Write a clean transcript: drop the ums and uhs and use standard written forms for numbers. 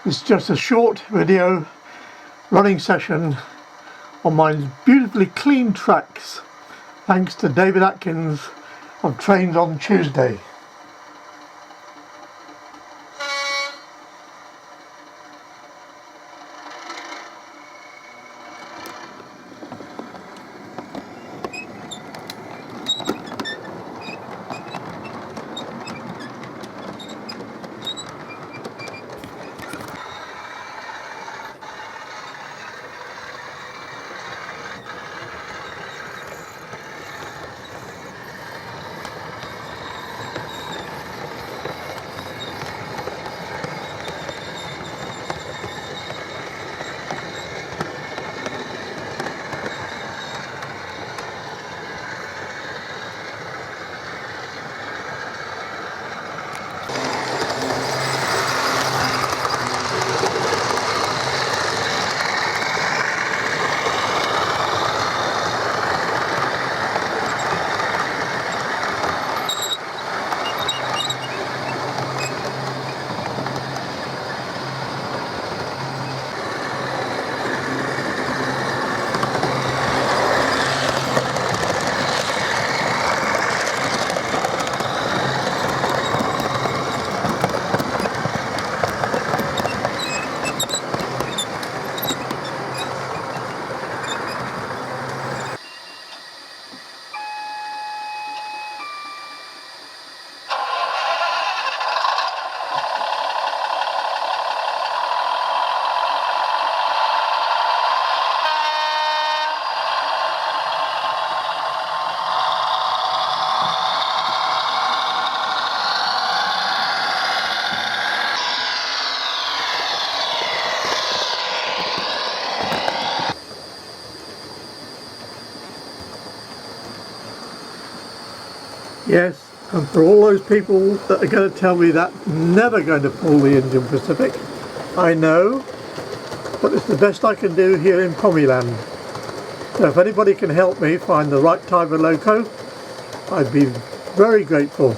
It's just a short video running session on my beautifully clean tracks, thanks to David Atkins of Trains on Tuesday. Yes, and for all those people that are going to tell me that's never going to pull the Indian Pacific, I know, but it's the best I can do here in Pommyland. So if anybody can help me find the right type of loco, I'd be very grateful.